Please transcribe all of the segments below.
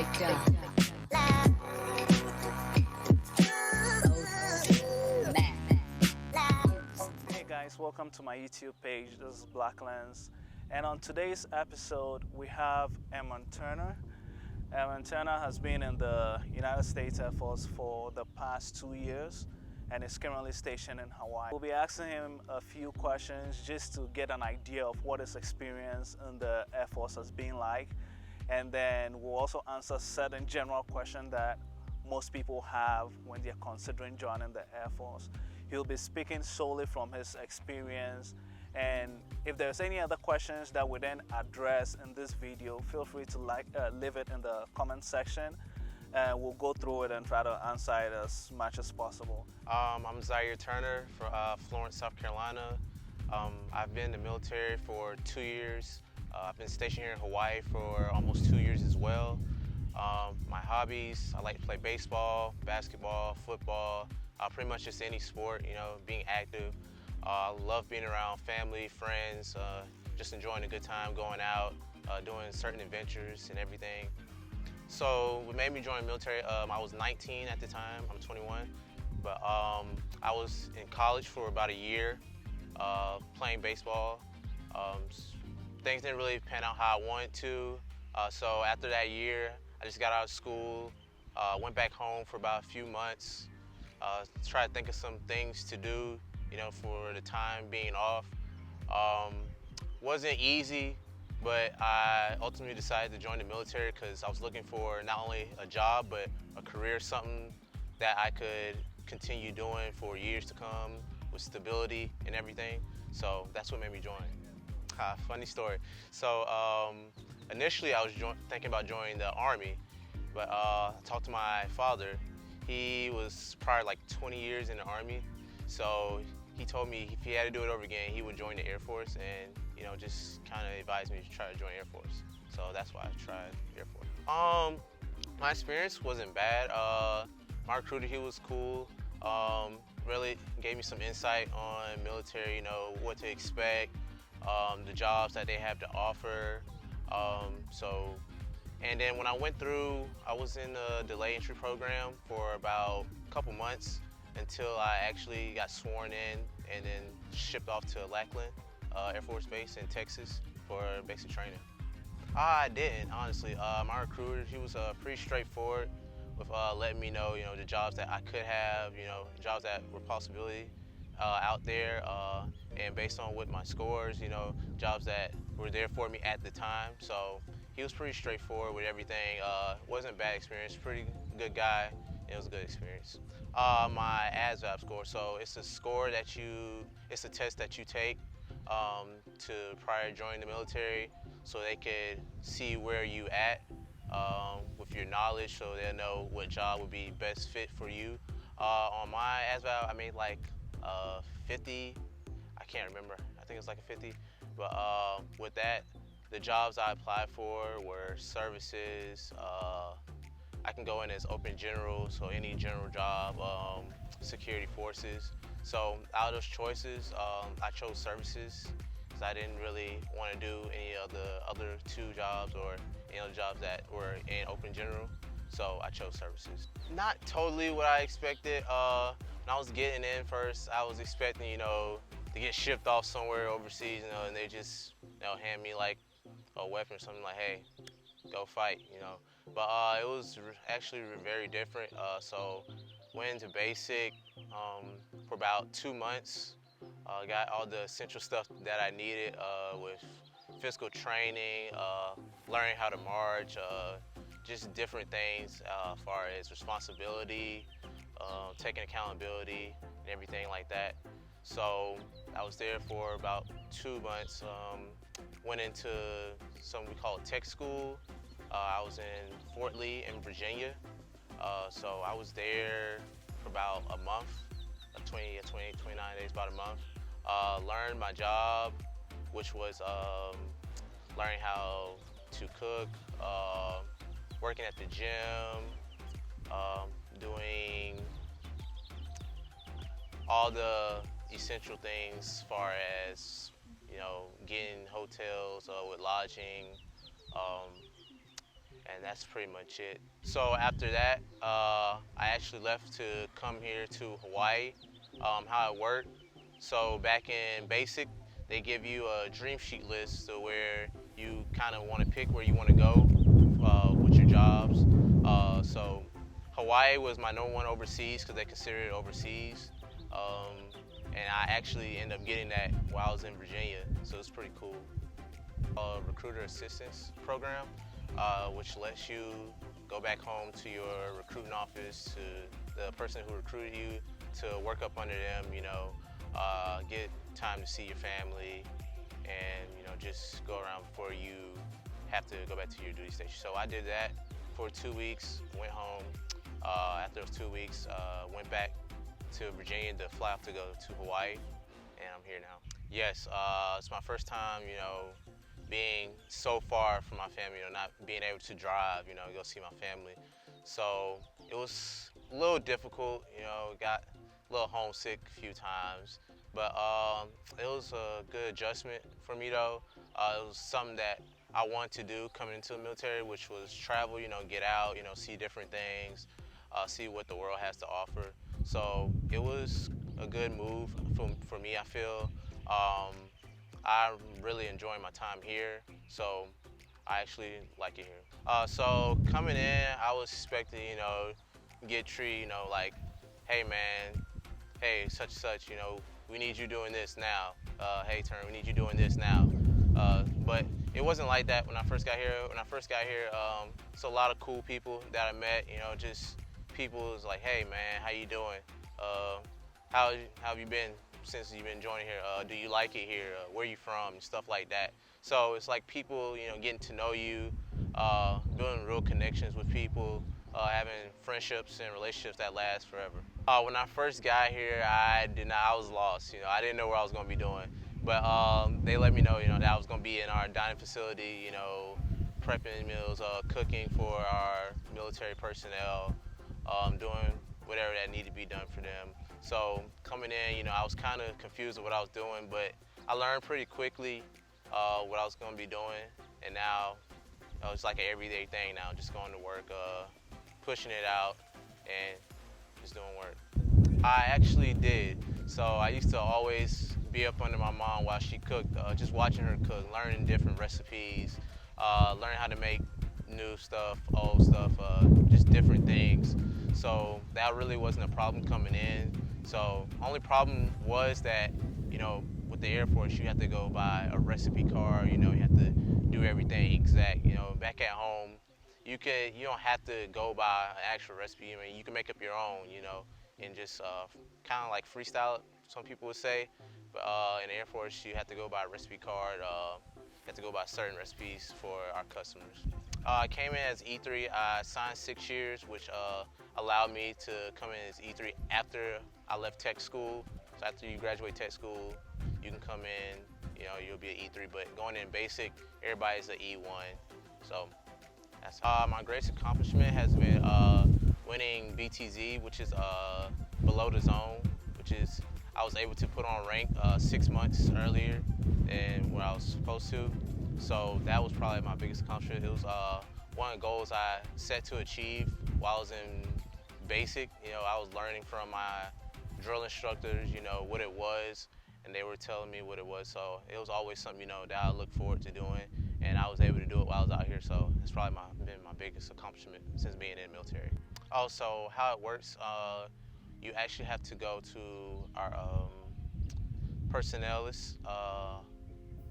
Hey guys, welcome to my YouTube page. This is Black Lens, and on today's episode we have Zyier Turner. Zyier Turner has been in the United States Air Force for the past 2 years and is currently stationed in Hawaii. We'll be asking him a few questions just to get an idea of what his experience in the Air Force has been like, and then we'll also answer certain general questions that most people have when they're considering joining the Air Force. He'll be speaking solely from his experience, and if there's any other questions that we then address in this video, feel free to leave it in the comment section, and we'll go through it and try to answer it as much as possible. I'm Zyier Turner from Florence, South Carolina. I've been in the military for 2 years. I've been stationed here in Hawaii for almost 2 years as well. My hobbies, I like to play baseball, basketball, football, pretty much just any sport, being active. I love being around family, friends, just enjoying a good time, going out, doing certain adventures and everything. So what made me join the military, I was 19 at the time, I'm 21, but I was in college for about a year playing baseball. Things didn't really pan out how I wanted to, so after that year, I just got out of school, went back home for about a few months, tried to think of some things to do, for the time being off. Wasn't easy, but I ultimately decided to join the military because I was looking for not only a job, but a career, something that I could continue doing for years to come with stability and everything. So that's what made me join. Funny story. So initially I was thinking about joining the Army, but I talked to my father. He was probably like 20 years in the Army, so he told me if he had to do it over again, he would join the Air Force, and just kind of advised me to try to join Air Force. So that's why I tried Air Force. My experience wasn't bad. My recruiter, he was cool. Really gave me some insight on military, what to expect, the jobs that they have to offer. And then when I went through, I was in the delay entry program for about a couple months until I actually got sworn in and then shipped off to Lackland Air Force Base in Texas for basic training. I didn't, honestly. My recruiter, he was pretty straightforward with letting me know, the jobs that I could have, jobs that were possibility out there, and based on what my scores, jobs that were there for me at the time. So he was pretty straightforward with everything. Wasn't a bad experience, pretty good guy. It was a good experience. My ASVAB score, so it's a score that it's a test that you take to prior to joining the military, so they could see where you at with your knowledge, so they'll know what job would be best fit for you. On my ASVAB, I made like 50, I can't remember, I think it's like a 50, but with that, the jobs I applied for were services. I can go in as open general, so any general job, security forces. So out of those choices, I chose services because I didn't really want to do any of the other two jobs or any other jobs that were in open general. So I chose services. Not totally what I expected. When I was getting in first, I was expecting, to get shipped off somewhere overseas, and they just, hand me like a weapon or something like, hey, go fight, But it was actually very different. So went into basic for about 2 months. Got all the essential stuff that I needed with physical training, learning how to march, just different things as far as responsibility, taking accountability, and everything like that. So I was there for about 2 months. Went into something we call tech school. I was in Fort Lee in Virginia. So I was there for about a month, 28, 29 days, about a month. Learned my job, which was learning how to cook, working at the gym, doing all the essential things as far as, getting hotels with lodging, and that's pretty much it. So after that, I actually left to come here to Hawaii. How it worked. So back in basic, they give you a dream sheet list to where you kind of want to pick where you want to go with your jobs. So Hawaii was my number one overseas because they consider it overseas. Um, and I actually ended up getting that while I was in Virginia, so it's pretty cool. Recruiter assistance program, which lets you go back home to your recruiting office, to the person who recruited you, to work up under them, get time to see your family, and just go around before you have to go back to your duty station. So I did that for 2 weeks, went home. After those 2 weeks, went back to Virginia to fly off to go to Hawaii, and I'm here now. Yes, it's my first time, being so far from my family, not being able to drive, go see my family. So it was a little difficult, got a little homesick a few times, but it was a good adjustment for me though. It was something that I wanted to do coming into the military, which was travel, get out, see different things, see what the world has to offer. So it was a good move for me, I feel. I'm really enjoying my time here, so I actually like it here. So coming in, I was expecting, get treated, like, hey man, hey such and such, we need you doing this now. Hey Turner, we need you doing this now. But it wasn't like that when I first got here. When I first got here, it's a lot of cool people that I met, just people was like, hey man, how you doing? How have you been since you've been joining here? Do you like it here? Where you from? And stuff like that. So it's like people, getting to know you, building real connections with people, having friendships and relationships that last forever. When I first got here, I was lost. I didn't know what I was going to be doing. But they let me know, that I was going to be in our dining facility, prepping meals, cooking for our military personnel, doing whatever that needed to be done for them. So coming in, I was kind of confused with what I was doing, but I learned pretty quickly what I was going to be doing, and now it's like an everyday thing now, just going to work, pushing it out, and just doing work. I actually did. So I used to always be up under my mom while she cooked, just watching her cook, learning different recipes, learning how to make new stuff, old stuff, just different things. So that really wasn't a problem coming in. So only problem was that, with the Air Force, you have to go by a recipe card, you have to do everything exact. Back at home, you don't have to go by an actual recipe. I mean, you can make up your own, and just kind of like freestyle it, some people would say. But in the Air Force, you have to go by a recipe card. You have to go by certain recipes for our customers. I came in as E3. I signed 6 years, which allowed me to come in as E3 after I left tech school. So after you graduate tech school, you can come in, you'll be an E3. But going in basic, everybody's an E1. So that's my greatest accomplishment has been winning BTZ, which is below the zone, which is I was able to put on rank 6 months earlier than what I was supposed to. So that was probably my biggest accomplishment. It was one of the goals I set to achieve while I was in basic. I was learning from my drill instructors, what it was, and they were telling me what it was. So it was always something, that I look forward to doing, and I was able to do it while I was out here. So it's probably been my biggest accomplishment since being in the military. Also, how it works, you actually have to go to our personnelists,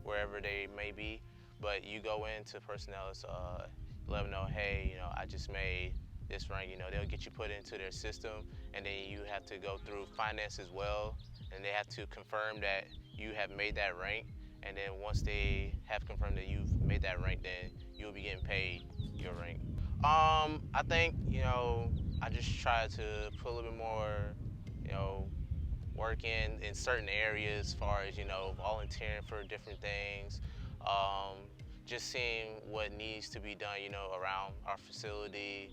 wherever they may be, but you go into personnelists, let them know, hey, I just made this rank, they'll get you put into their system, and then you have to go through finance as well, and they have to confirm that you have made that rank, and then once they have confirmed that you've made that rank, then you'll be getting paid your rank. I think, I just try to put a little bit more, work in certain areas as far as, volunteering for different things, just seeing what needs to be done, around our facility,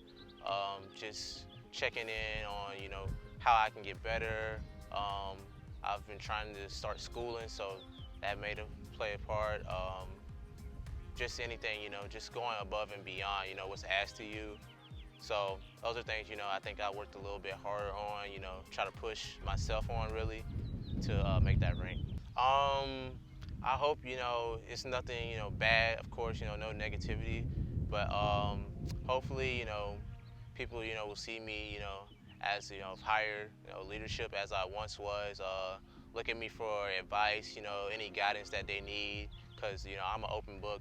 just checking in on, how I can get better. I've been trying to start schooling, so that play a part. just anything, just going above and beyond, what's asked of you. So those are things, I think I worked a little bit harder on, try to push myself on really to make that rank. I hope, it's nothing, bad, of course, no negativity, but hopefully, people, will see me, as, of higher, leadership as I once was, look at me for advice, any guidance that they need, because, I'm an open book.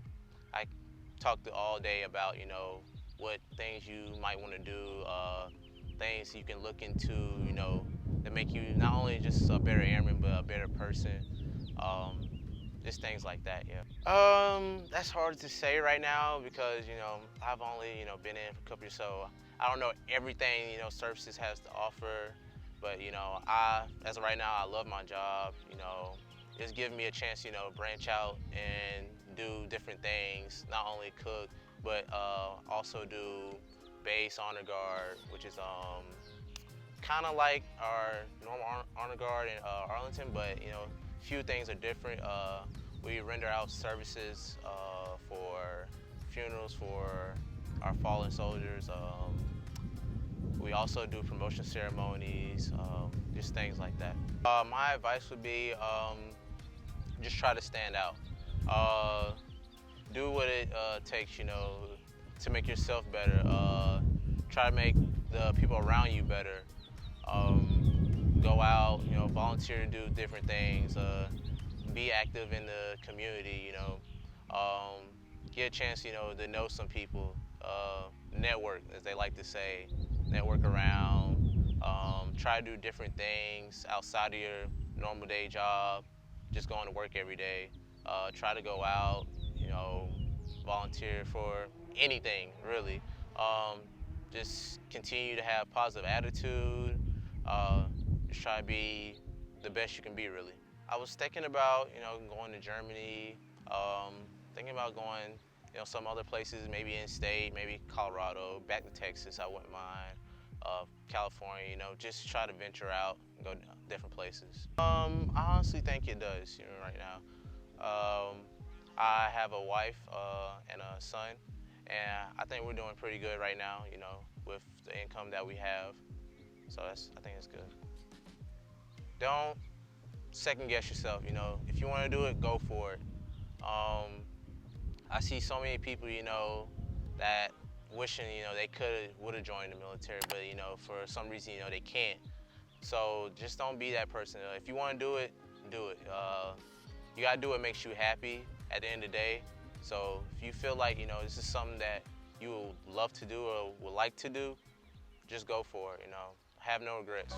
I talk all day about, what things you might want to do, things you can look into, that make you not only just a better airman, but a better person. Just things like that, yeah. That's hard to say right now because, I've only, been in for a couple years, so I don't know everything, services has to offer. But, as of right now, I love my job, it's giving me a chance, branch out and do different things, not only cook, but also do base honor guard, which is kind of like our normal honor guard in Arlington, but few things are different. We render out services for funerals for our fallen soldiers. We also do promotion ceremonies, just things like that. My advice would be just try to stand out. Do what it takes, to make yourself better. Try to make the people around you better. Go out, volunteer to do different things. Be active in the community, get a chance, to know some people. Network, as they like to say. Network around. Try to do different things outside of your normal day job. Just going to work every day. Try to go out, volunteer for anything, really. Just continue to have positive attitude. Just try to be the best you can be, really. I was thinking about, going to Germany, thinking about going, some other places, maybe in state, maybe Colorado, back to Texas, I wouldn't mind. California, just try to venture out and go different places. I honestly think it does, right now. I have a wife and a son, and I think we're doing pretty good right now, with the income that we have. So I think it's good. Don't second guess yourself, if you want to do it, go for it. I see so many people, that wishing, they would have joined the military, but, for some reason, they can't. So just don't be that person. If you want to do it, do it. You got to do what makes you happy at the end of the day. So if you feel like, this is something that you would love to do or would like to do, just go for it, Have no regrets.